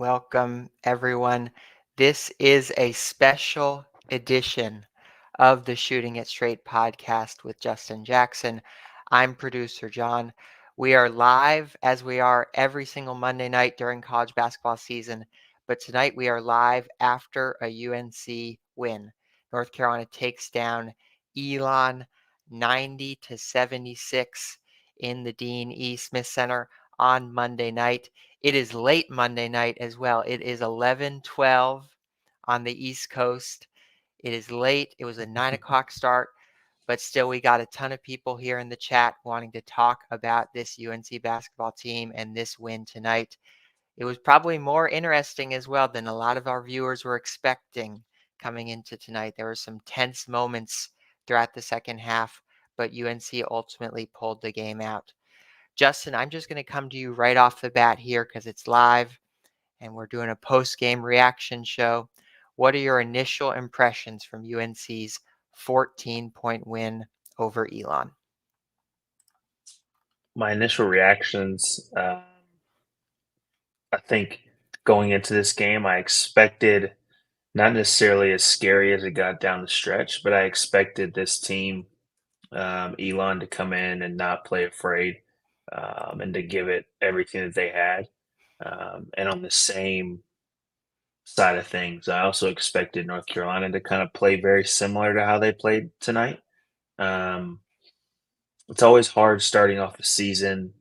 Welcome, everyone. This is a special edition of the Shooting It Straight podcast with Justin Jackson. I'm producer John. We are live as we are every single Monday night during college basketball season, but tonight we are live after a UNC win. North Carolina takes down Elon 90-76 in the Dean E. Smith Center on Monday night. It is late Monday night as well. It is 11:12 on the East Coast. It is late. It was a 9 o'clock start, but still we got a ton of people here in the chat wanting to talk about this UNC basketball team and this win tonight. It was probably more interesting as well than a lot of our viewers were expecting coming into tonight. There were some tense moments throughout the second half, but UNC ultimately pulled the game out. Justin, I'm just going to come to you right off the bat here because it's live and we're doing a post-game reaction show. What are your initial impressions from UNC's 14-point win over Elon? My initial reactions, I think going into this game, I expected not necessarily as scary as it got down the stretch, but I expected this team, Elon, to come in and not play afraid, and to give it everything that they had. And on the same side of things, I also expected North Carolina to kind of play very similar to how they played tonight. Um, it's always hard starting off a season.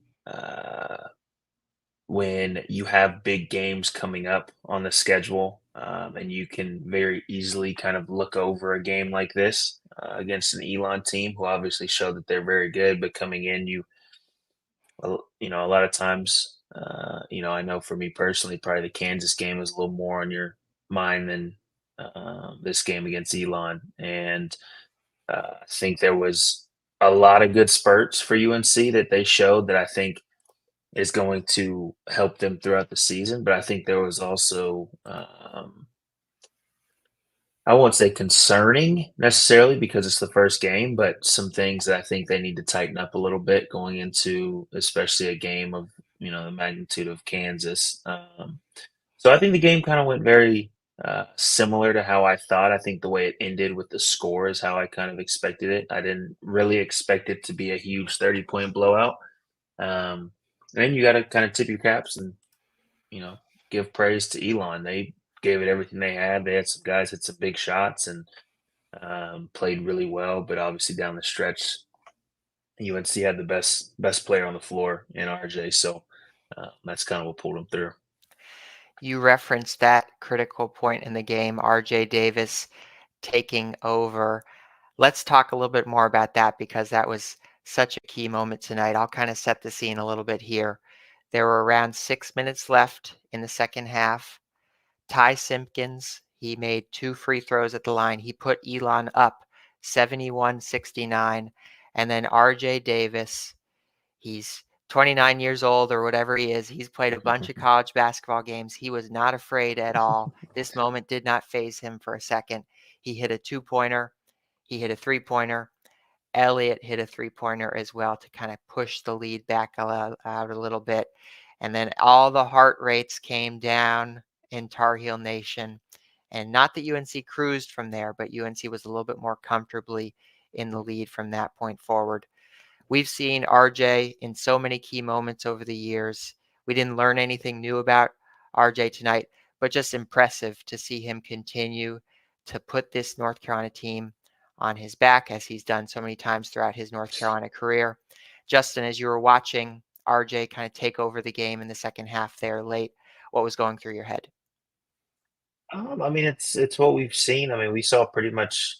When you have big games coming up on the schedule, and you can very easily kind of look over a game like this against an Elon team who obviously showed that they're very good, but coming in, a lot of times, I know for me personally, probably the Kansas game was a little more on your mind than this game against Elon, and I think there was a lot of good spurts for UNC that they showed that I think is going to help them throughout the season. But I think there was also, I won't say concerning necessarily because it's the first game, but some things that I think they need to tighten up a little bit going into, especially a game of, the magnitude of Kansas. So I think the game kind of went very similar to how I thought. I think the way it ended with the score is how I kind of expected it. I didn't really expect it to be a huge 30-point blowout. Um, and then you got to kind of tip your caps and you know give praise to Elon. They gave it everything they had. They had some guys hit some big shots and played really well. But obviously down the stretch, UNC had the best player on the floor in RJ. So that's kind of what pulled them through. You referenced that critical point in the game, RJ Davis taking over. Let's talk a little bit more about that because that was such a key moment tonight. I'll kind of set the scene a little bit here. There were around 6 minutes left in the second half. Ty Simpkins, he made 2 free throws at the line. He put Elon up 71-69. And then RJ Davis, he's 29 years old or whatever he is. He's played a bunch of college basketball games. He was not afraid at all. This moment did not faze him for a second. He hit a 2-pointer. He hit a 3-pointer. Elliott hit a 3-pointer as well to kind of push the lead back out a little bit. And then all the heart rates came down in Tar Heel Nation. And not that UNC cruised from there, but UNC was a little bit more comfortably in the lead from that point forward. We've seen RJ in so many key moments over the years. We didn't learn anything new about RJ tonight, but just impressive to see him continue to put this North Carolina team on his back as he's done so many times throughout his North Carolina career. Justin, as you were watching RJ kind of take over the game in the second half there late, what was going through your head? I mean, it's what we've seen. I mean, we saw pretty much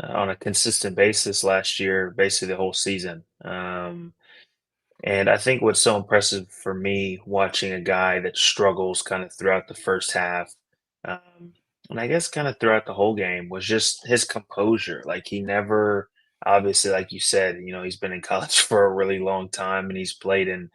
on a consistent basis last year, basically the whole season. And I think what's so impressive for me watching a guy that struggles kind of throughout the first half, um, and I guess kind of throughout the whole game was just his composure. Like he never, obviously, like you said, he's been in college for a really long time and he's played in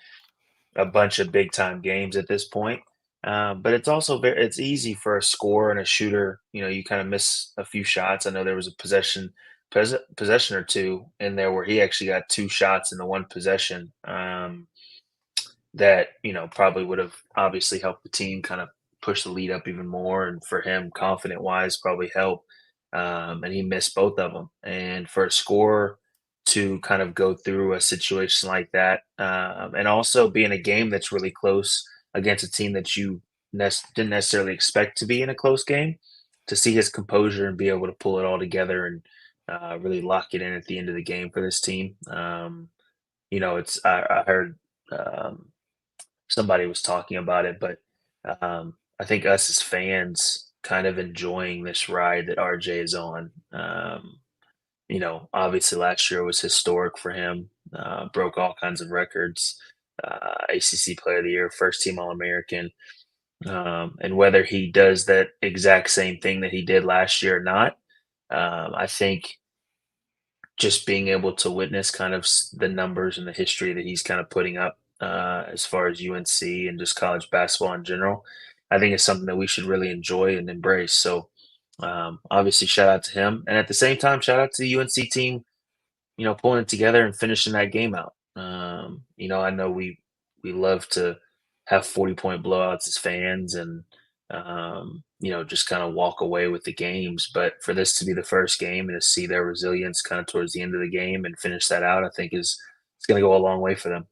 a bunch of big time games at this point. But it's also it's easy for a scorer and a shooter. You kind of miss a few shots. I know there was a possession or two in there where he actually got 2 shots in the one possession, that probably would have obviously helped the team kind of push the lead up even more, and for him, confident wise, probably help. And he missed both of them. And for a scorer to kind of go through a situation like that, and also be in a game that's really close against a team that you didn't necessarily expect to be in a close game, to see his composure and be able to pull it all together and really lock it in at the end of the game for this team. It's I heard um, somebody was talking about it, but I think us as fans kind of enjoying this ride that RJ is on. Obviously last year was historic for him, broke all kinds of records, ACC Player of the Year, first team All American. And whether he does that exact same thing that he did last year or not, I think just being able to witness kind of the numbers and the history that he's kind of putting up as far as UNC and just college basketball in general, I think it's something that we should really enjoy and embrace. So obviously, shout out to him, and at the same time, shout out to the UNC team, pulling it together and finishing that game out. I know we love to have 40-point blowouts as fans and just kind of walk away with the games. But for this to be the first game and to see their resilience kind of towards the end of the game and finish that out, I think is it's going to go a long way for them.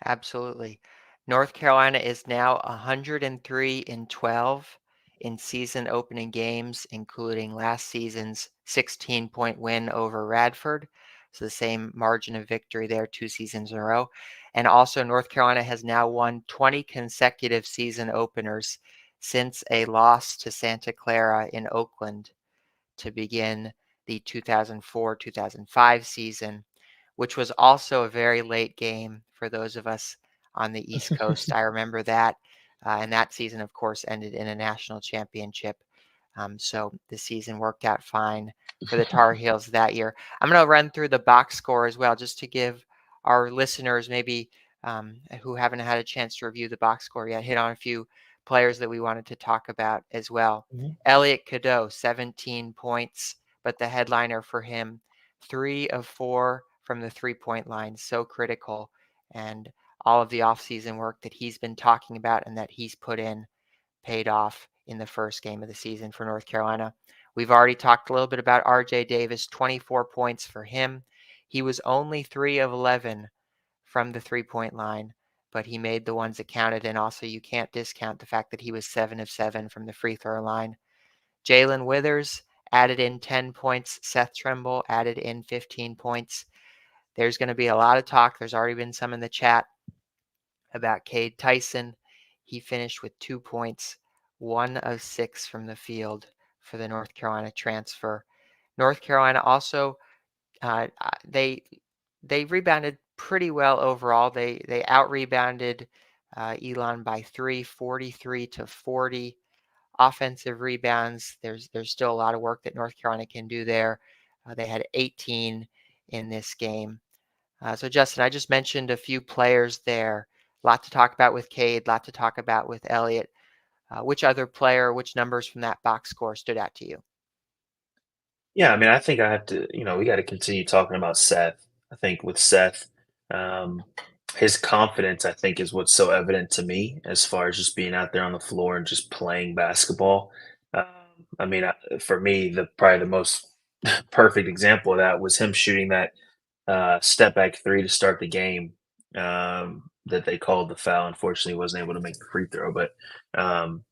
Absolutely. North Carolina is now 103 and 12 in season opening games, including last season's 16-point win over Radford. So the same margin of victory there 2 seasons in a row. And also, North Carolina has now won 20 consecutive season openers since a loss to Santa Clara in Oakland to begin the 2004-2005 season, which was also a very late game for those of us on the East Coast. I remember that. And that season, of course, ended in a national championship. So the season worked out fine for the Tar Heels that year. I'm going to run through the box score as well, just to give our listeners maybe who haven't had a chance to review the box score yet, hit on a few players that we wanted to talk about as well. Mhm. Elliot Cadeau, 17 points, but the headliner for him, 3 of 4 from the three-point line, so critical. And all of the offseason work that he's been talking about and that he's put in paid off in the first game of the season for North Carolina. We've already talked a little bit about RJ Davis, 24 points for him. He was only 3 of 11 from the three-point line, but he made the ones that counted. And also, you can't discount the fact that he was 7 of 7 from the free throw line. Jalen Withers added in 10 points. Seth Trimble added in 15 points. There's going to be a lot of talk. There's already been some in the chat about Cade Tyson. He finished with 2 points, 1 of 6 from the field for the North Carolina transfer. North Carolina also they rebounded pretty well overall. They out rebounded Elon by 3, 43-40. Offensive rebounds, there's still a lot of work that North Carolina can do there. They had 18 in this game. So Justin, I just mentioned a few players there. A lot to talk about with Cade, a lot to talk about with Elliott. Which other player, which numbers from that box score stood out to you? Yeah, I mean, I think I have to, we got to continue talking about Seth. I think with Seth, um, his confidence, I think, is what's so evident to me as far as just being out there on the floor and just playing basketball. Um, I mean, for me, the probably the most perfect example of that was him shooting that step back three to start the game. That they called the foul. Unfortunately, he wasn't able to make the free throw, but um,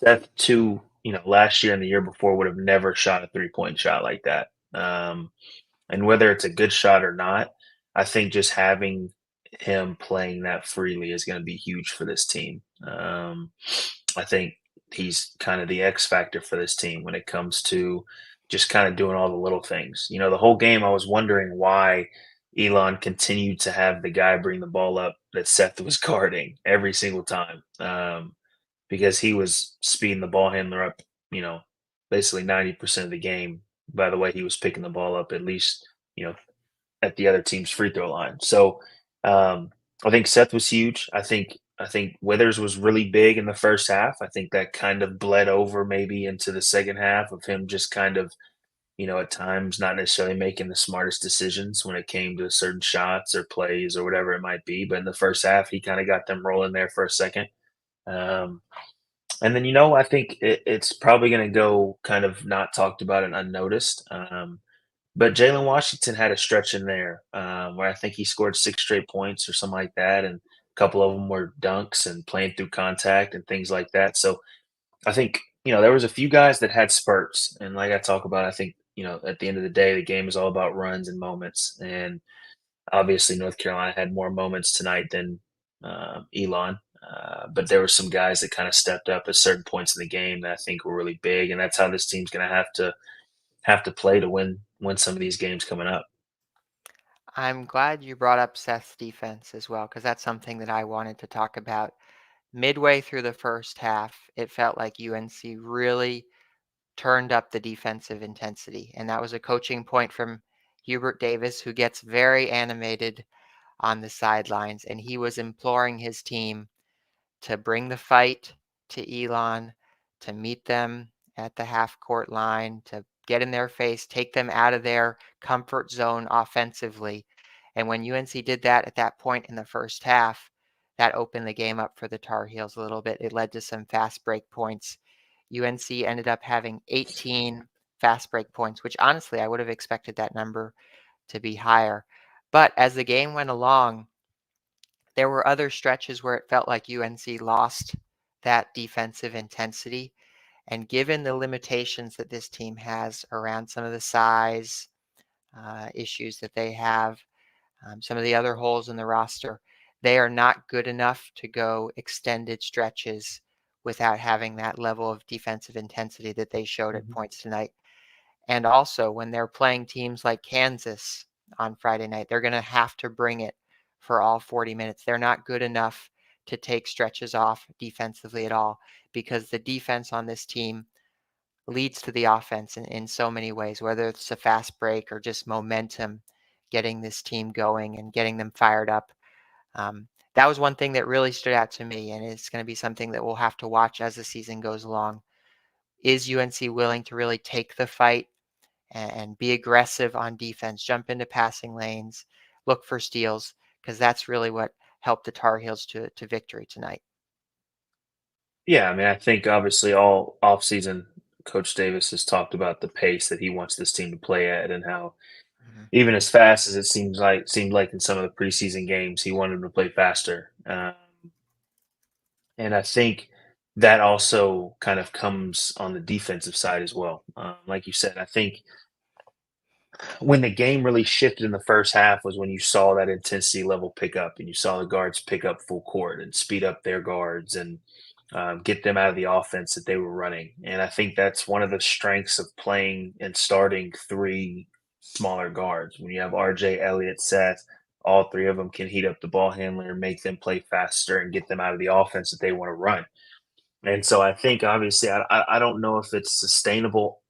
Seth too, last year and the year before would have never shot a 3-point shot like that. And whether it's a good shot or not, I think just having him playing that freely is going to be huge for this team. I think he's kind of the X factor for this team when it comes to just kind of doing all the little things. The whole game I was wondering why Elon continued to have the guy bring the ball up that Seth was guarding every single time. Because he was speeding the ball handler up, you know, basically 90% of the game by the way he was picking the ball up, at least, you know, at the other team's free throw line. So um, I think Seth was huge. I think Withers was really big in the first half. I think that kind of bled over maybe into the second half of him just kind of, at times not necessarily making the smartest decisions when it came to certain shots or plays or whatever it might be. But in the first half, he kind of got them rolling there for a second. Um, And then, I think it's probably going to go kind of not talked about and unnoticed. But Jalen Washington had a stretch in there where I think he scored 6 straight points or something like that, and a couple of them were dunks and playing through contact and things like that. So I think there was a few guys that had spurts, and like I talk about, I think at the end of the day, the game is all about runs and moments, and obviously North Carolina had more moments tonight than Elon. But there were some guys that kind of stepped up at certain points in the game that I think were really big, and that's how this team's going to have to play to win some of these games coming up. I'm glad you brought up Seth's defense as well, because that's something that I wanted to talk about. Midway through the first half, it felt like UNC really turned up the defensive intensity, and that was a coaching point from Hubert Davis, who gets very animated on the sidelines, and he was imploring his team to bring the fight to Elon, to meet them at the half court line, to get in their face, take them out of their comfort zone offensively. And when UNC did that at that point in the first half, that opened the game up for the Tar Heels a little bit. It led to some fast break points. UNC ended up having 18 fast break points, which honestly, I would have expected that number to be higher. But as the game went along, there were other stretches where it felt like UNC lost that defensive intensity. And given the limitations that this team has around some of the size issues that they have, some of the other holes in the roster, they are not good enough to go extended stretches without having that level of defensive intensity that they showed at Mhm. points tonight. And also, when they're playing teams like Kansas on Friday night, they're going to have to bring it for all 40 minutes. They're not good enough to take stretches off defensively at all, because the defense on this team leads to the offense in so many ways, whether it's a fast break or just momentum, getting this team going and getting them fired up. That was one thing that really stood out to me, and it's going to be something that we'll have to watch as the season goes along. Is UNC willing to really take the fight and be aggressive on defense, jump into passing lanes, look for steals, because that's really what helped the Tar Heels to victory tonight? Yeah, I mean, I think obviously all offseason, Coach Davis has talked about the pace that he wants this team to play at, and how Mhm. even as fast as it seemed like in some of the preseason games, he wanted them to play faster. And I think that also kind of comes on the defensive side as well. Like you said, I think when the game really shifted in the first half was when you saw that intensity level pick up, and you saw the guards pick up full court and speed up their guards and get them out of the offense that they were running. And I think that's one of the strengths of playing and starting three smaller guards. When you have RJ, Elliott, Seth, all three of them can heat up the ball handler and make them play faster and get them out of the offense that they want to run. And so I think obviously I don't know if it's sustainable,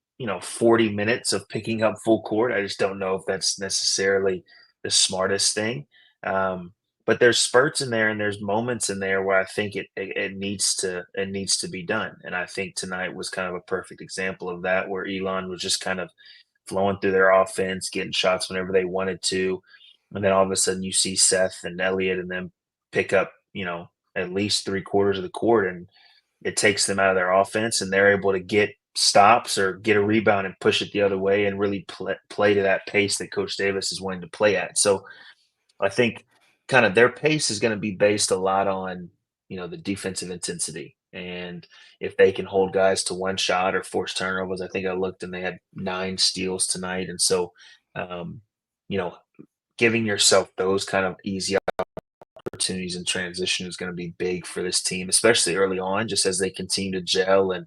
40 minutes of picking up full court. I just don't know if that's necessarily the smartest thing. Um, but there's spurts in there and there's moments in there where I think it needs to be done. And I think tonight was kind of a perfect example of that, where Elon was just kind of flowing through their offense, getting shots whenever they wanted to. And then all of a sudden you see Seth and Elliott and them pick up, at least 3 quarters of the court, and it takes them out of their offense, and they're able to get stops or get a rebound and push it the other way and really play to that pace that Coach Davis is wanting to play at. So I think kind of their pace is going to be based a lot on the defensive intensity, and if they can hold guys to one shot or force turnovers. I think I looked and they had 9 steals tonight, and so um, you know giving yourself those kind of easy opportunities in transition is going to be big for this team, especially early on, just as they continue to gel and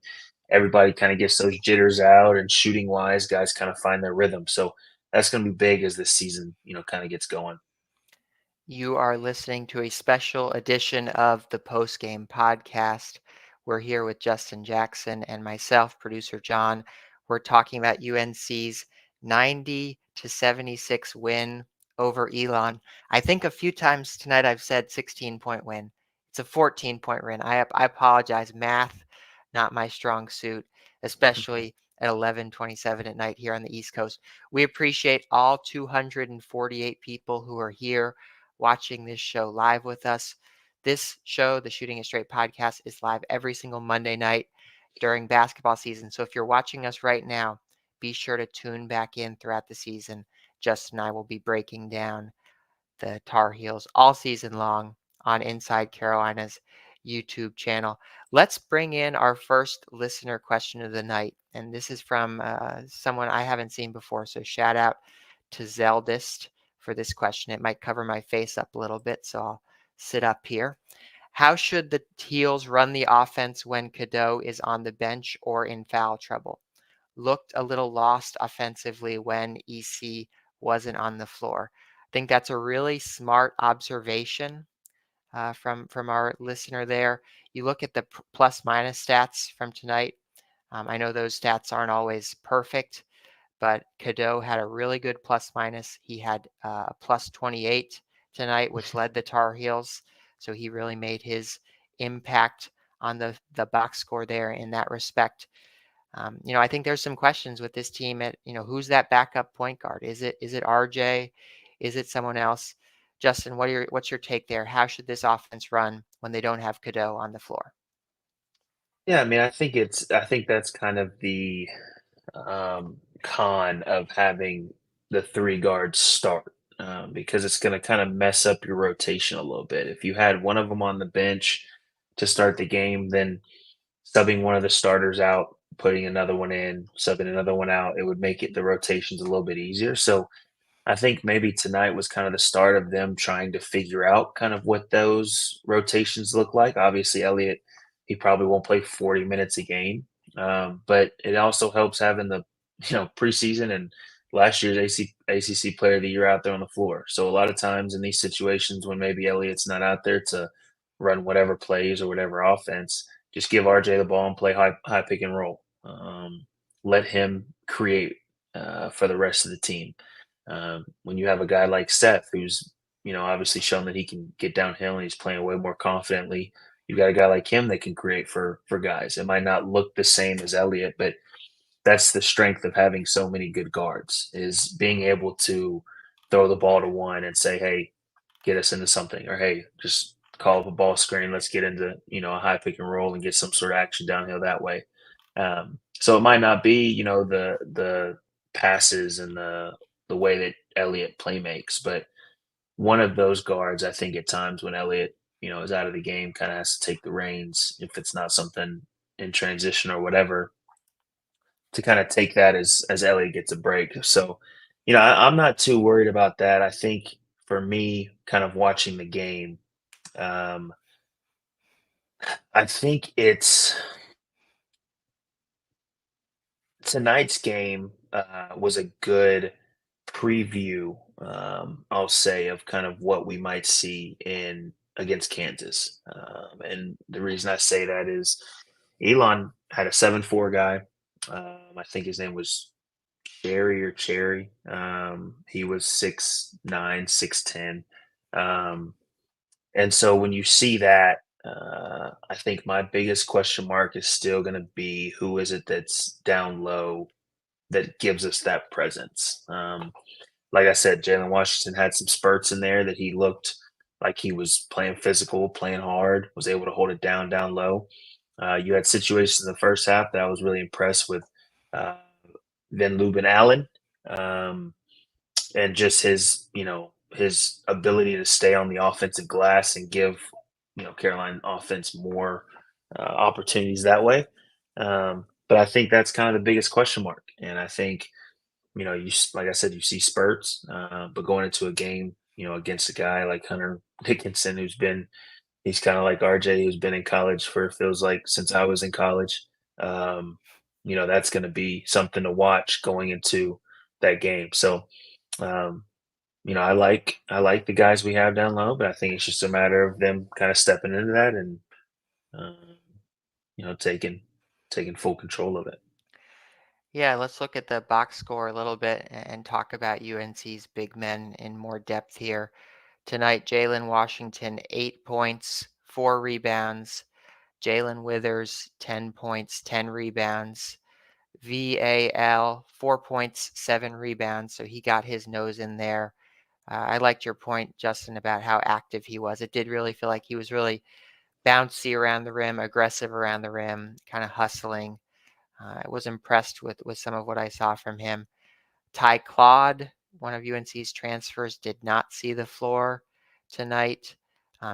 everybody kind of gets those jitters out, and shooting wise, guys kind of find their rhythm. So that's going to be big as this season, kind of gets going. You are listening to a special edition of the Postgame podcast. We're here with Justin Jackson and myself, producer John. We're talking about UNC's 90-76 win over Elon. I think a few times tonight I've said 16-point win. It's a 14-point win. I apologize. Math, not my strong suit, especially at 11:27 at night here on the East Coast. We appreciate all 248 people who are here watching this show live with us. This show, the Shooting It Straight podcast, is live every single Monday night during basketball season. So if you're watching us right now, be sure to tune back in throughout the season. Justin and I will be breaking down the Tar Heels all season long on Inside Carolina's YouTube channel. Let's bring in our first listener question of the night. And this is from someone I haven't seen before. So shout out to Zeldist for this question. It might cover my face up a little bit, so I'll sit up here. How should the Heels run the offense when Cadeau is on the bench or in foul trouble? Looked a little lost offensively when EC wasn't on the floor. I think that's a really smart observation from our listener there. You look at the plus minus stats from tonight. I know those stats aren't always perfect, but Cadeau had a really good plus minus. He had a plus 28 tonight, which led the Tar Heels. So he really made his impact on the box score there in that respect. I think there's some questions with this team at, who's that backup point guard? Is it RJ? Is it someone else? Justin, what's your take there? How should this offense run when they don't have Cadeau on the floor? Yeah, I mean, I think that's kind of the con of having the three guards start, because it's going to kind of mess up your rotation a little bit. If you had one of them on the bench to start the game, then subbing one of the starters out, putting another one in, subbing another one out, it would make the rotations a little bit easier. So I think maybe tonight was kind of the start of them trying to figure out kind of what those rotations look like. Obviously, Elliott, he probably won't play 40 minutes a game, but it also helps having the preseason and last year's ACC Player of the Year out there on the floor. So a lot of times in these situations when maybe Elliott's not out there to run whatever plays or whatever offense, just give RJ the ball and play high pick and roll. Let him create for the rest of the team. When you have a guy like Seth, who's obviously shown that he can get downhill and he's playing way more confidently, you got a guy like him that can create for guys. It might not look the same as Elliott, but that's the strength of having so many good guards is being able to throw the ball to one and say, "Hey, get us into something," or "Hey, just call up a ball screen. Let's get into a high pick and roll and get some sort of action downhill that way." So it might not be the passes and the way that Elliott play makes, but one of those guards, I think at times when Elliott, is out of the game, kind of has to take the reins if it's not something in transition or whatever, to kind of take that as Elliott gets a break. So, I'm not too worried about that. I think for me, kind of watching the game, um, I think it's tonight's game was a good preview, I'll say, of kind of what we might see in against Kansas. And the reason I say that is Elon had a 7'4" guy. I think his name was Cherry or Cherry. He was 6'9", 6'10". And so when you see that, I think my biggest question mark is still going to be who is it that's down low that gives us that presence. Like I said, Jalen Washington had some spurts in there that he looked like he was playing physical, playing hard, was able to hold it down low. You had situations in the first half that I was really impressed with. Uh, Van Lubin Allen, um, and just his ability to stay on the offensive glass and give Carolina offense more opportunities that way. But I think that's kind of the biggest question mark, and I think like I said, you see spurts, but going into a game, against a guy like Hunter Dickinson, he's kind of like RJ, who's been in college for feels like since I was in college. Um, that's going to be something to watch going into that game. So, um, I like the guys we have down low, but I think it's just a matter of them kind of stepping into that and um, taking full control of it. Yeah, let's look at the box score a little bit and talk about UNC's big men in more depth here. Tonight, Jalen Washington, 8 points, 4 rebounds. Jalen Withers, 10 points, 10 rebounds. VAL, 4 points, 7 rebounds. So he got his nose in there. I liked your point, Justin, about how active he was. It did really feel like he was really bouncy around the rim, aggressive around the rim, kind of hustling. I was impressed with some of what I saw from him. Ty Claude, one of UNC's transfers, did not see the floor tonight.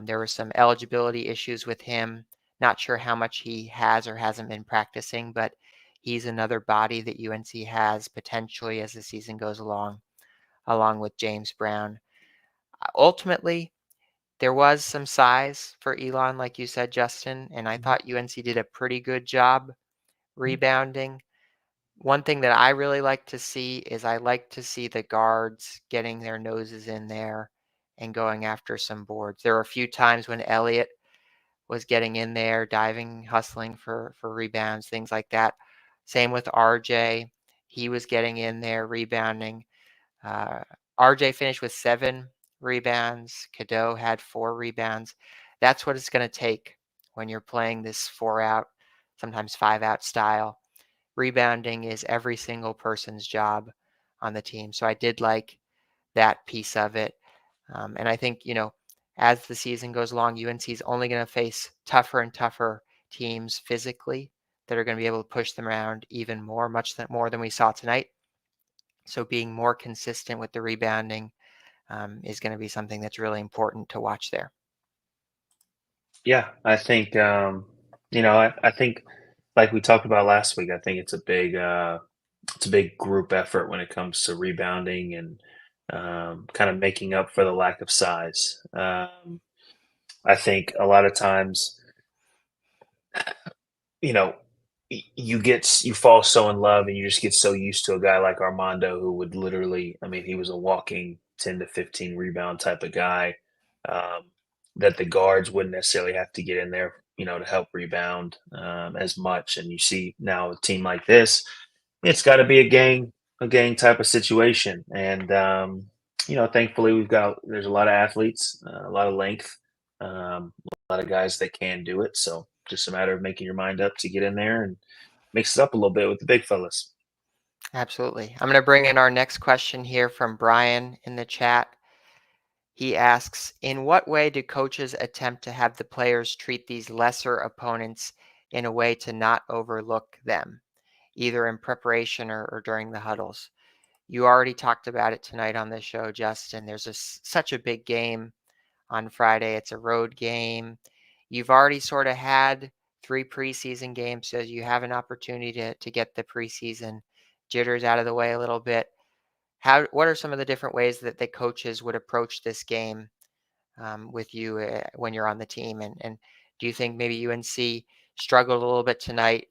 There were some eligibility issues with him. Not sure how much he has or hasn't been practicing, but he's another body that UNC has potentially as the season goes along with James Brown. Ultimately, there was some size for Elon, like you said, Justin, and I Mhm. thought UNC did a pretty good job rebounding. One thing that I really like to see is I like to see the guards getting their noses in there and going after some boards. There were a few times when Elliott was getting in there, diving, hustling for rebounds, things like that. Same with RJ. He was getting in there, rebounding. Uh, RJ finished with 7 rebounds. Cadeau had 4 rebounds. That's what it's going to take when you're playing this 4 out, sometimes 5 out style. Rebounding is every single person's job on the team. So I did like that piece of it. And I think, as the season goes along, UNC is only going to face tougher and tougher teams physically that are going to be able to push them around even more, more than we saw tonight. So being more consistent with the rebounding is going to be something that's really important to watch there. Yeah, I think I think like we talked about last week, I think it's a big group effort when it comes to rebounding and kind of making up for the lack of size. I think a lot of times, you know, you fall so in love and you just get so used to a guy like Armando who would literally, I mean, he was a walking 10 to 15 rebound type of guy, um, that the guards wouldn't necessarily have to get in there, to help rebound as much. And you see now a team like this, it's got to be a gang type of situation. And thankfully there's a lot of athletes, a lot of length, a lot of guys that can do it. So just a matter of making your mind up to get in there and mix it up a little bit with the big fellas. Absolutely. I'm going to bring in our next question here from Brian in the chat. He asks, in what way do coaches attempt to have the players treat these lesser opponents in a way to not overlook them, either in preparation or during the huddles? You already talked about it tonight on the show, Justin. There's such a big game on Friday. It's a road game. You've already sort of had 3 preseason games, so you have an opportunity to get the preseason jitters out of the way a little bit. What are some of the different ways that the coaches would approach this game with you when you're on the team? And do you think maybe UNC struggled a little bit tonight,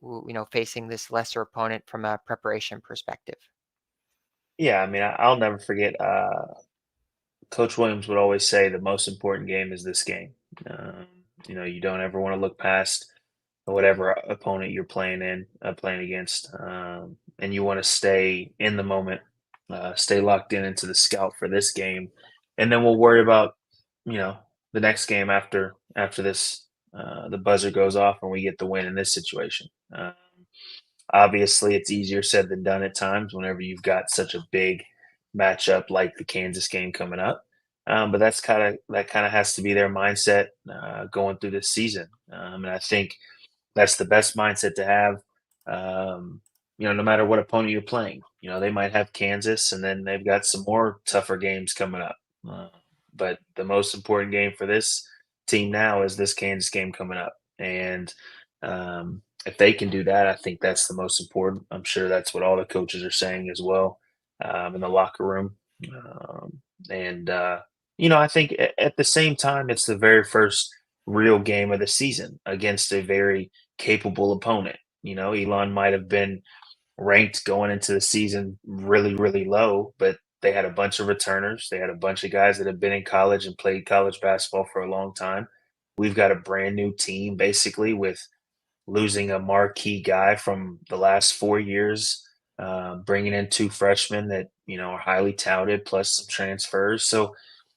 facing this lesser opponent from a preparation perspective? Yeah, I mean, I'll never forget. Coach Williams would always say the most important game is this game. Um, you don't ever want to look past whatever opponent you're playing against, and you want to stay in the moment, stay locked in into the scout for this game, and then we'll worry about you know the next game after this. The buzzer goes off and we get the win in this situation. Obviously, it's easier said than done at times whenever you've got such a big matchup like the Kansas game coming up. But that kind of has to be their mindset going through this season, and I think that's the best mindset to have. No matter what opponent you're playing, they might have Kansas, and then they've got some more tougher games coming up. But the most important game for this team now is this Kansas game coming up, and if they can do that, I think that's the most important. I'm sure that's what all the coaches are saying as well in the locker room. Um, and I think at the same time, it's the very first real game of the season against a very capable opponent. Elon might have been ranked going into the season really, really low, but they had a bunch of returners. They had a bunch of guys that have been in college and played college basketball for a long time. We've got a brand new team basically with losing a marquee guy from the last 4 years, bringing in 2 freshmen that are highly touted, plus some transfers. So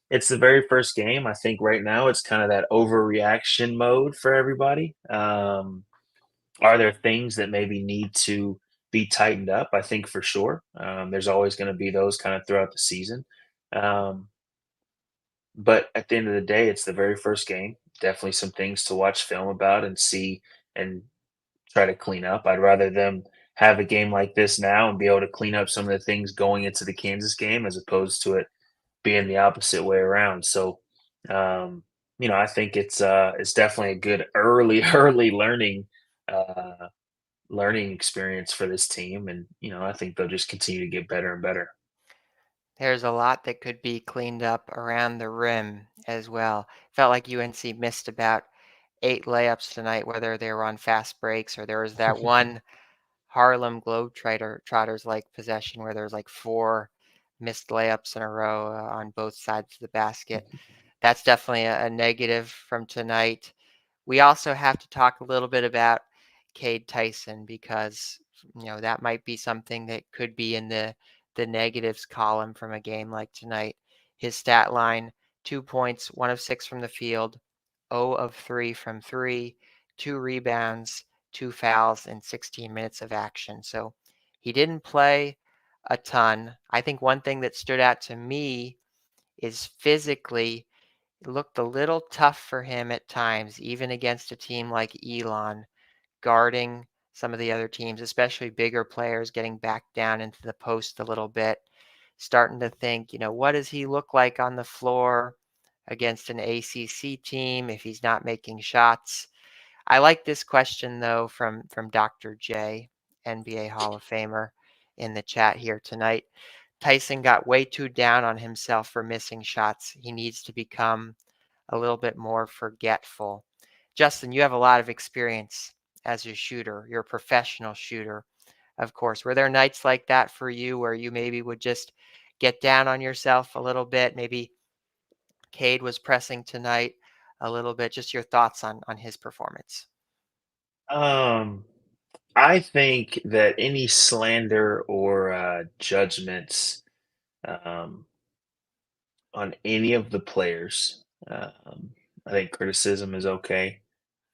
it's the very first game. I think right now it's kind of that overreaction mode for everybody. Are there things that maybe need to be tightened up? I think for sure. There's always going to be those kind of throughout the season. Um, But at the end of the day, it's the very first game. Definitely some things to watch film about and see and try to clean up. I'd rather them have a game like this now and be able to clean up some of the things going into the Kansas game as opposed to it being the opposite way around. So, um, I think it's definitely a good early early uh, learning experience for this team, and I think they'll just continue to get better and better. There's a lot that could be cleaned up around the rim as well. Felt like UNC missed about 8 layups tonight, whether they were on fast breaks or there was that one Harlem Globetrotters like possession where there's like 4 missed layups in a row on both sides of the basket. That's definitely a negative from tonight. We also have to talk a little bit about Cade Tyson because that might be something that could be in the negatives column from a game like tonight. His stat line: 2 points, 1 of 6 from the field, 0 of 3 from three, 2 rebounds, 2 fouls in 16 minutes of action. So he didn't play a ton. I think one thing that stood out to me is physically it looked a little tough for him at times, even against a team like Elon, guarding some of the other teams, especially bigger players getting back down into the post a little bit. Starting to think, what does he look like on the floor against an ACC team if he's not making shots? I like this question though from Dr. J, NBA Hall of Famer, in the chat here tonight. Tyson got way too down on himself for missing shots. He needs to become a little bit more forgetful. Justin, you have a lot of experience as a shooter. You're a professional shooter, of course. Were there nights like that for you where you maybe would just get down on yourself a little bit? Maybe Cade was pressing tonight a little bit. Just your thoughts on his performance. Um, I think that any slander or judgments um, on any of the players, I think criticism is okay.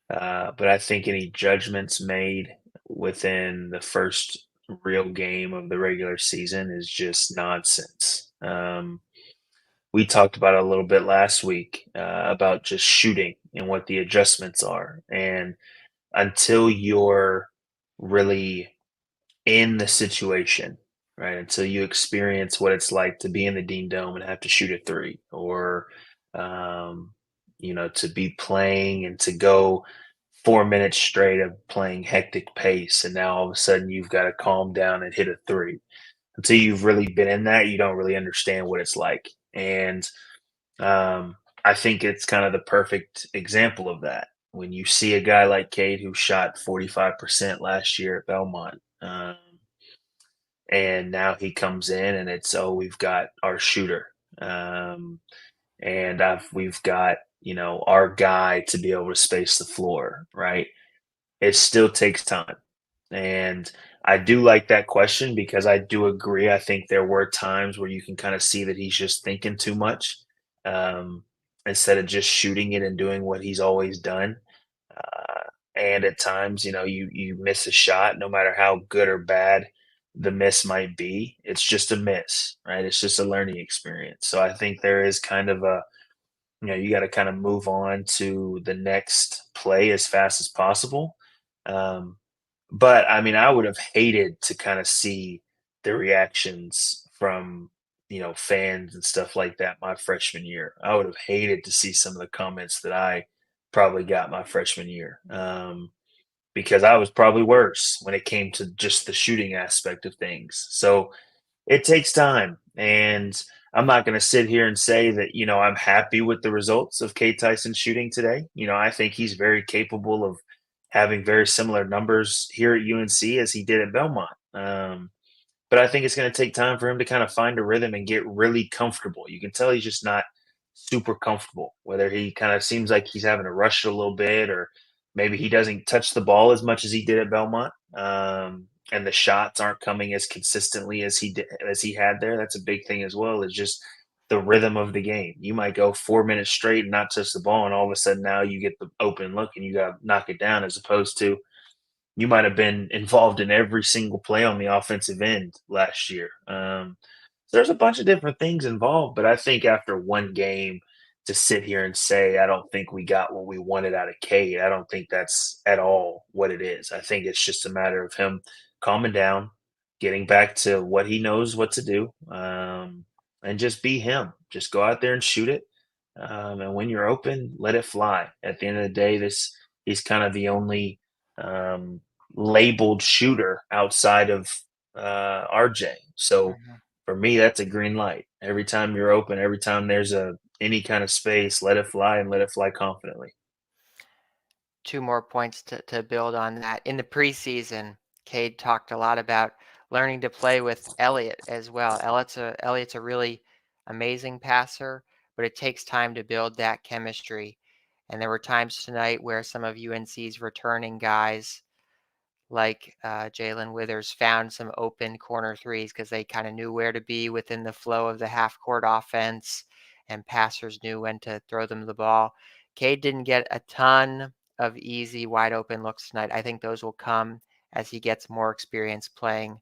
But I think any judgments made within the first real game of the regular season is just nonsense. We talked about it a little bit last week about just shooting and what the adjustments are. And until you're really in the situation, right? Until you experience what it's like to be in the Dean Dome and have to shoot a three, or um, to be playing and to go 4 minutes straight of playing hectic pace, and now all of a sudden you've got to calm down and hit a three. Until you've really been in that, you don't really understand what it's like. And I think it's kind of the perfect example of that. When you see a guy like Cade who shot 45% last year at Belmont, and now he comes in and it's, oh, we've got our shooter, um, and we've got our guy to be able to space the floor, right? It still takes time. And I do like that question because I do agree. I think there were times where you can kind of see that he's just thinking too much, um, instead of just shooting it and doing what he's always done. And at times, you miss a shot, no matter how good or bad the miss might be. It's just a miss, right? It's just a learning experience. So I think there is kind of you got to kind of move on to the next play as fast as possible. Um, but I mean, I would have hated to kind of see the reactions from, fans and stuff like that my freshman year. I would have hated to see some of the comments that I probably got my freshman year, because I was probably worse when it came to just the shooting aspect of things. So it takes time. And I'm not going to sit here and say that, I'm happy with the results of Kate Tyson shooting today. I think he's very capable of having very similar numbers here at UNC as he did at Belmont. But I think it's going to take time for him to kind of find a rhythm and get really comfortable. You can tell he's just not super comfortable, whether he kind of seems like he's having to rush it a little bit, or maybe he doesn't touch the ball as much as he did at Belmont. And the shots aren't coming as consistently as he had there. That's a big thing as well. Is just the rhythm of the game. You might go 4 minutes straight and not touch the ball, and all of a sudden now you get the open look and you got to knock it down, as opposed to you might have been involved in every single play on the offensive end last year. So there's a bunch of different things involved, but I think after one game, to sit here and say, I don't think we got what we wanted out of Cade. I don't think that's at all what it is. I think it's just a matter of him calming down, getting back to what he knows what to do, and just be him. Just go out there and shoot it. And when you're open, let it fly. At the end of the day, he's kind of the only um, labeled shooter outside of RJ. So Mhm. for me, that's a green light. Every time you're open, every time there's a any kind of space, let it fly and let it fly confidently. Two more points to build on that. In the preseason, Cade talked a lot about learning to play with Elliott as well. Elliott's a really amazing passer, but it takes time to build that chemistry. And there were times tonight where some of UNC's returning guys like Jalen Withers found some open corner threes because they kind of knew where to be within the flow of the half court offense, and passers knew when to throw them the ball. Cade didn't get a ton of easy, wide open looks tonight. I think those will come as he gets more experience playing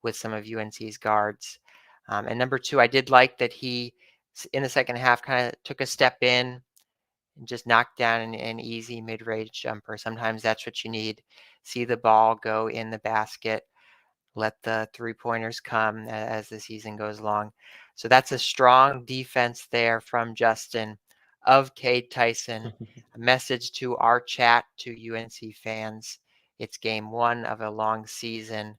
with some of UNC's guards. And number two, I did like that he, in the second half, kind of took a step in and just knock down an easy mid-range jumper. Sometimes that's what you need. See the ball go in the basket. Let the three-pointers come as the season goes along. So that's a strong defense there from Justin of Cade Tyson. A message to our chat to UNC fans. It's game one of a long season,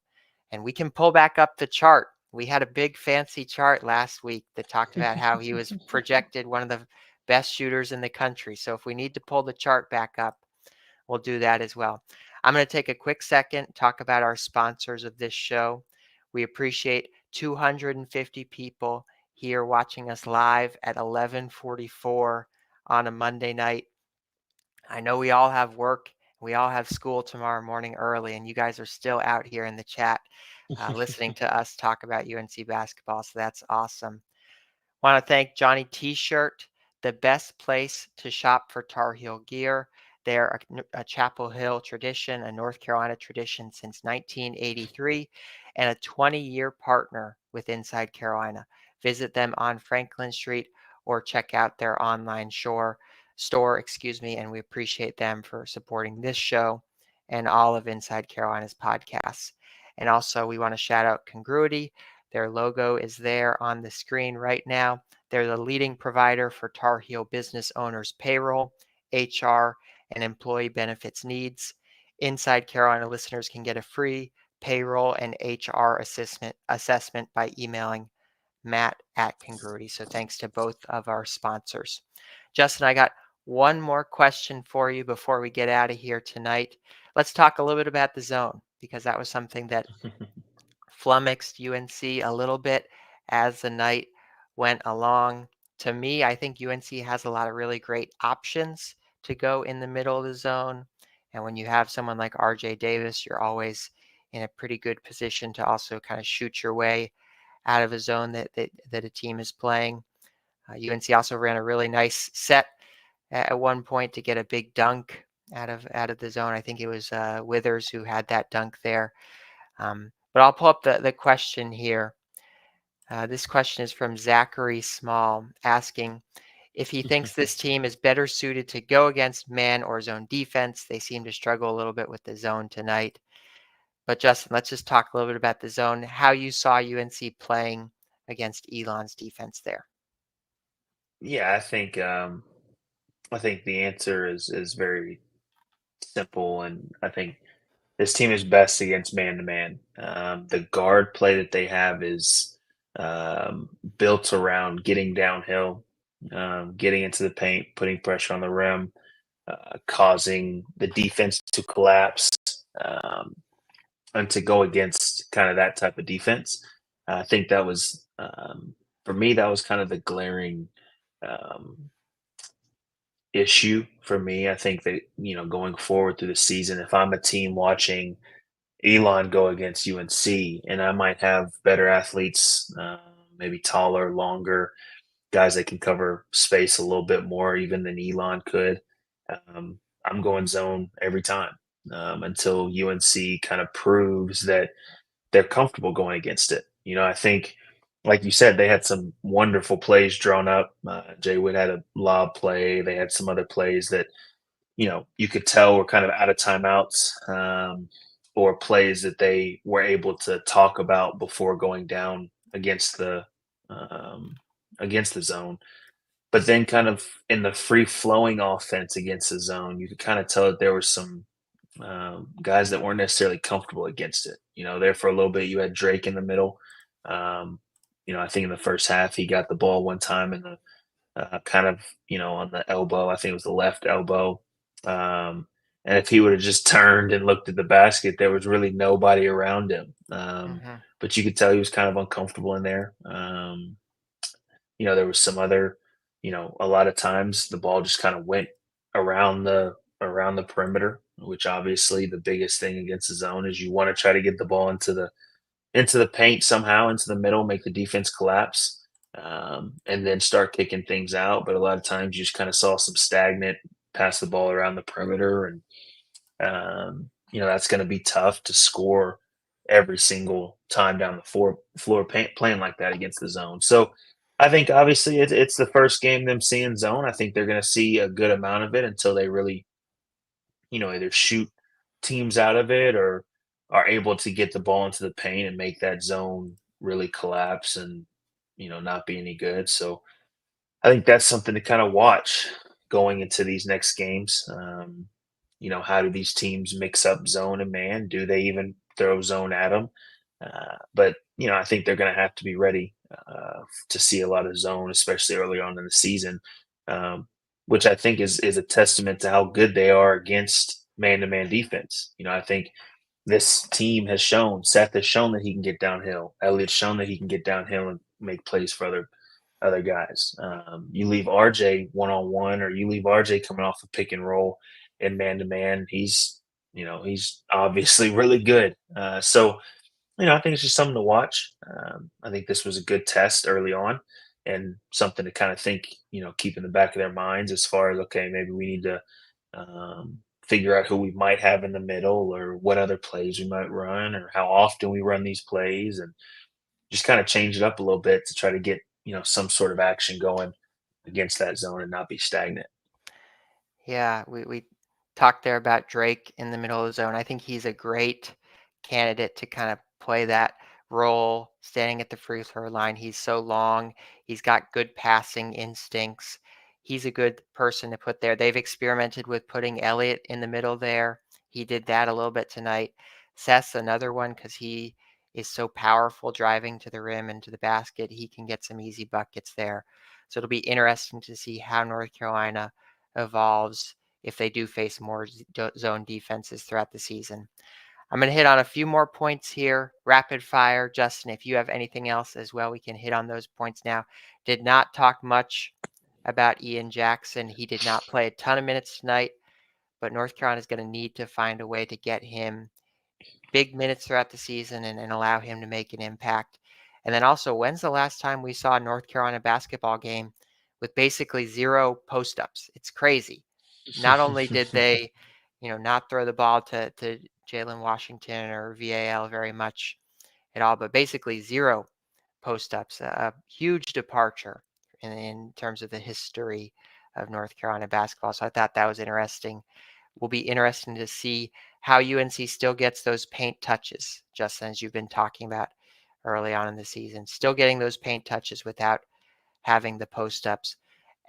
and we can pull back up the chart. We had a big fancy chart last week that talked about how he was projected one of the best shooters in the country. So if we need to pull the chart back up, we'll do that as well. I'm going to take a quick second, talk about our sponsors of this show. We appreciate 250 people here watching us live at 11:44 on a Monday night. I know we all have work. We all have school tomorrow morning early, and you guys are still out here in the chat listening to us talk about UNC basketball. So that's awesome. Want to thank Johnny T-Shirt, the best place to shop for Tar Heel gear. They're a Chapel Hill tradition, a North Carolina tradition since 1983, and a 20-year partner with Inside Carolina. Visit them on Franklin Street or check out their online store, and we appreciate them for supporting this show and all of Inside Carolina's podcasts. And also, we want to shout out Congruity. Their logo is there on the screen right now. They're the leading provider for Tar Heel business owners' payroll, HR, and employee benefits needs. Inside Carolina listeners can get a free payroll and HR assessment by emailing Matt at Congruity. So thanks to both of our sponsors. Justin, I got one more question for you before we get out of here tonight. Let's talk a little bit about the zone because that was something that flummoxed UNC a little bit as the night went along. To me, I think UNC has a lot of really great options to go in the middle of the zone. And when you have someone like RJ Davis, you're always in a pretty good position to also kind of shoot your way out of a zone that a team is playing. UNC also ran a really nice set at one point to get a big dunk out of the zone. I think it was Withers who had that dunk there. But I'll pull up the question here. This question is from Zachary Small asking if he thinks this team is better suited to go against man or zone defense. They seem to struggle a little bit with the zone tonight. But Justin, let's just talk a little bit about the zone, how you saw UNC playing against Elon's defense there. Yeah, I think the answer is very simple, and I think this team is best against man to man. The guard play that they have is built around getting downhill, getting into the paint, putting pressure on the rim, causing the defense to collapse, um, and to go against kind of that type of defense. I think that was for me that was kind of the glaring um, issue for me. I think that going forward through the season, if I'm a team watching Elon go against UNC, and I might have better athletes, maybe taller, longer guys that can cover space a little bit more even than Elon could. Um, I'm going zone every time until UNC kind of proves that they're comfortable going against it. I think like you said, they had some wonderful plays drawn up. Jay Wood had a lob play. They had some other plays that you could tell were kind of out of timeouts, or plays that they were able to talk about before going down um, against the zone. But then, kind of in the free flowing offense against the zone, you could kind of tell that there were some guys that weren't necessarily comfortable against it. There for a little bit, you had Drake in the middle. Um, I think in the first half, he got the ball one time in the kind of, on the elbow. I think it was the left elbow. Um, and if he would have just turned and looked at the basket, there was really nobody around him. Mhm. But you could tell he was kind of uncomfortable in there. There was some other, a lot of times the ball just kind of went around the perimeter, which obviously the biggest thing against the zone is you want to try to get the ball into the paint somehow, into the middle, make the defense collapse, and then start kicking things out. But a lot of times you just kind of saw some stagnant, pass the ball around the perimeter, and that's going to be tough to score every single time down the floor playing like that against the zone. So I think obviously it's the first game them seeing zone. I think they're going to see a good amount of it until they really, either shoot teams out of it or are able to get the ball into the paint and make that zone really collapse and not be any good. So I think that's something to kind of watch going into these next games. How do these teams mix up zone and man? Do they even throw zone at them? But I think they're going to have to be ready to see a lot of zone, especially early on in the season, um, which I think is a testament to how good they are against man-to-man defense. I think this team has shown, Seth has shown that he can get downhill. Elliot's shown that he can get downhill and make plays for other guys. You leave RJ one on one, or you leave RJ coming off a pick and roll and man to man. He's obviously really good. So I think it's just something to watch. I think this was a good test early on, and something to kind of think, keep in the back of their minds as far as, okay, maybe we need to figure out who we might have in the middle, or what other plays we might run, or how often we run these plays, and just kind of change it up a little bit to try to get some sort of action going against that zone and not be stagnant. Yeah, we talked there about Drake in the middle of the zone. I think he's a great candidate to kind of play that role, standing at the free throw line. He's so long. He's got good passing instincts. He's a good person to put there. They've experimented with putting Elliott in the middle there. He did that a little bit tonight. Seth's another one because he is so powerful driving to the rim and to the basket. He can get some easy buckets there. So it'll be interesting to see how North Carolina evolves if they do face more zone defenses throughout the season. I'm going to hit on a few more points here, rapid fire. Justin, if you have anything else as well, we can hit on those points now. Did not talk much about Ian Jackson. He did not play a ton of minutes tonight, but North Carolina is going to need to find a way to get him big minutes throughout the season and allow him to make an impact. And then also, when's the last time we saw a North Carolina basketball game with basically zero post ups? It's crazy. Not only did they, not throw the ball to Jalen Washington or VAL very much at all, but basically zero post ups, a huge departure in terms of the history of North Carolina basketball. So I thought that was interesting. Will be interesting to see how UNC still gets those paint touches, just as you've been talking about early on in the season. Still getting those paint touches without having the post ups.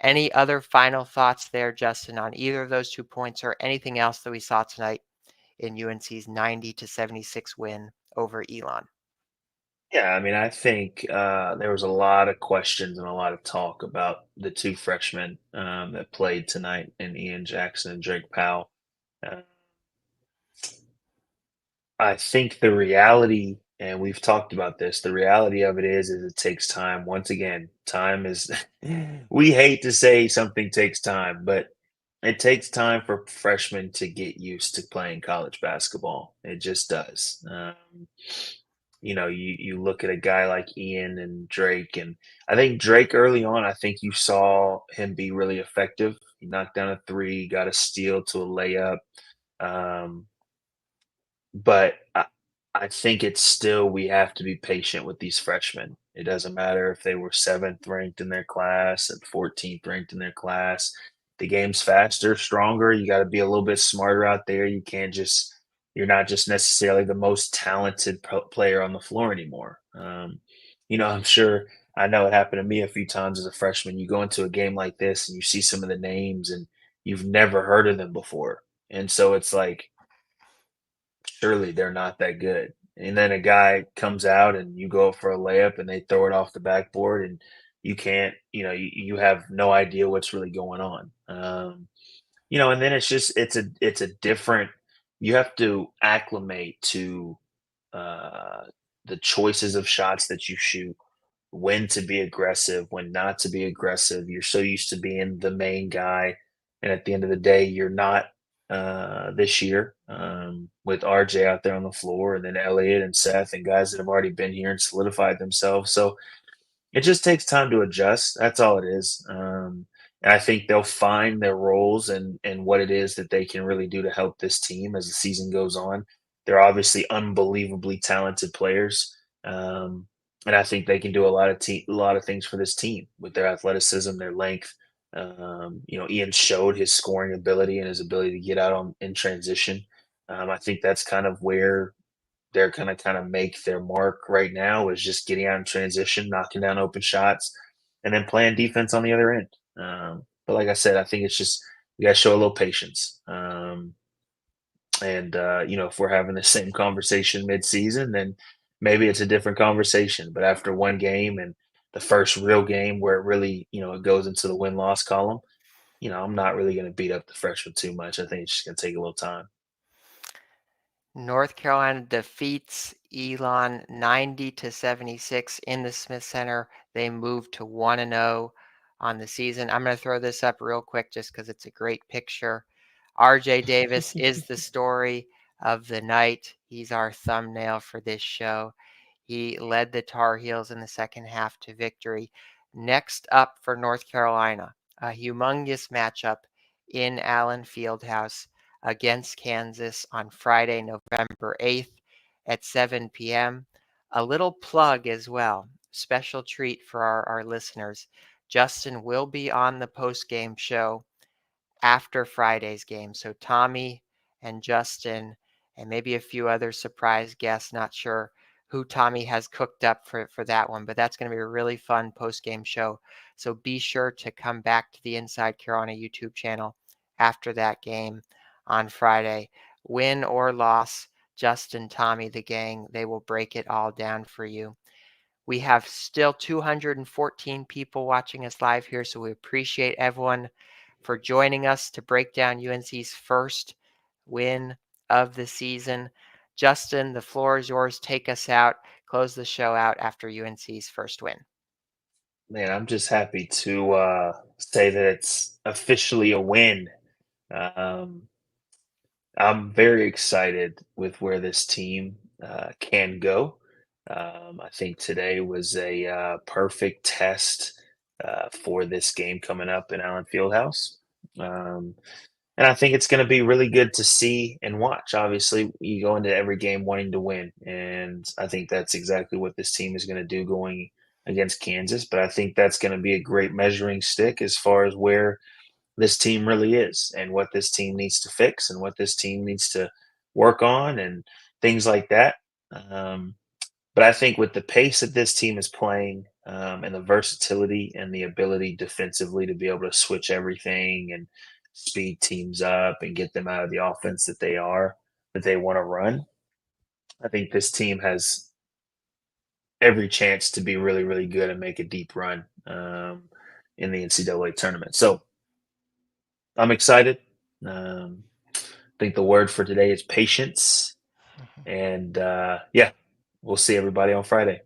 Any other final thoughts there, Justin, on either of those 2 points or anything else that we saw tonight in UNC's 90-76 win over Elon? Yeah, I mean, I think there was a lot of questions and a lot of talk about the two freshmen that played tonight, in Ian Jackson and Drake Powell. Uh, I think the reality, and we've talked about this, the reality of it is it takes time. Once again, time is, we hate to say something takes time, but it takes time for freshmen to get used to playing college basketball. It just does. You look at a guy like Ian and Drake, and I think Drake early on, I think you saw him be really effective. He knocked down a three, got a steal to a layup. Um, but I think it's still, we have to be patient with these freshmen. It doesn't matter if they were 7th ranked in their class and 14th ranked in their class. The game's faster, stronger. You got to be a little bit smarter out there. You can't just you're not just necessarily the most talented player on the floor anymore. I'm sure I know it happened to me a few times as a freshman. You go into a game like this and you see some of the names and you've never heard of them before. And so it's like, surely they're not that good. And then a guy comes out and you go for a layup and they throw it off the backboard and you can't, you have no idea what's really going on. And then it's a different, you have to acclimate to uh, the choices of shots that you shoot, when to be aggressive, when not to be aggressive. You're so used to being the main guy, and at the end of the day, you're not this year with RJ out there on the floor, and then Elliott and Seth and guys that have already been here and solidified themselves. So it just takes time to adjust. That's all it is. And I think they'll find their roles and what it is that they can really do to help this team as the season goes on. They're obviously unbelievably talented players, and I think they can do a lot of things for this team with their athleticism, their length. Ian showed his scoring ability and his ability to get out on in transition. I think that's kind of where they're gonna kinda make their mark right now, is just getting out in transition, knocking down open shots, and then playing defense on the other end. But like I said, I think it's just we gotta show a little patience. If we're having the same conversation mid-season, then maybe it's a different conversation. But after one game and the first real game where it really, it goes into the win-loss column, I'm not really gonna beat up the freshmen too much. I think it's just gonna take a little time. North Carolina defeats Elon 90-76 in the Smith Center. They move to 1-0 on the season. I'm going to throw this up real quick just because it's a great picture. RJ Davis is the story of the night. He's our thumbnail for this show. He led the Tar Heels in the second half to victory. Next up for North Carolina, a humongous matchup in Allen Fieldhouse against Kansas on Friday, November 8th at 7 p.m. A little plug as well, special treat for our listeners. Justin will be on the post-game show after Friday's game. So Tommy and Justin and maybe a few other surprise guests, not sure who Tommy has cooked up for that one, but that's going to be a really fun post-game show. So be sure to come back to the Inside Carolina YouTube channel after that game on Friday. Win or loss, Justin, Tommy, the gang, they will break it all down for you. We have still 214 people watching us live here, so we appreciate everyone for joining us to break down UNC's first win of the season. Justin, the floor is yours. Take us out. Close the show out after UNC's first win. Man, I'm just happy to say that it's officially a win. Um, I'm very excited with where this team can go. I think today was a perfect test for this game coming up in Allen Fieldhouse. Um, and I think it's going to be really good to see and watch. Obviously, you go into every game wanting to win. And I think that's exactly what this team is going to do going against Kansas. But I think that's going to be a great measuring stick as far as where this team really is and what this team needs to fix and what this team needs to work on and things like that. Um, but I think with the pace that this team is playing, and the versatility and the ability defensively to be able to switch everything and speed teams up and get them out of the offense that they want to run, I think this team has every chance to be really, really good and make a deep run in the NCAA tournament. So I'm excited. I think the word for today is patience. And yeah, we'll see everybody on Friday.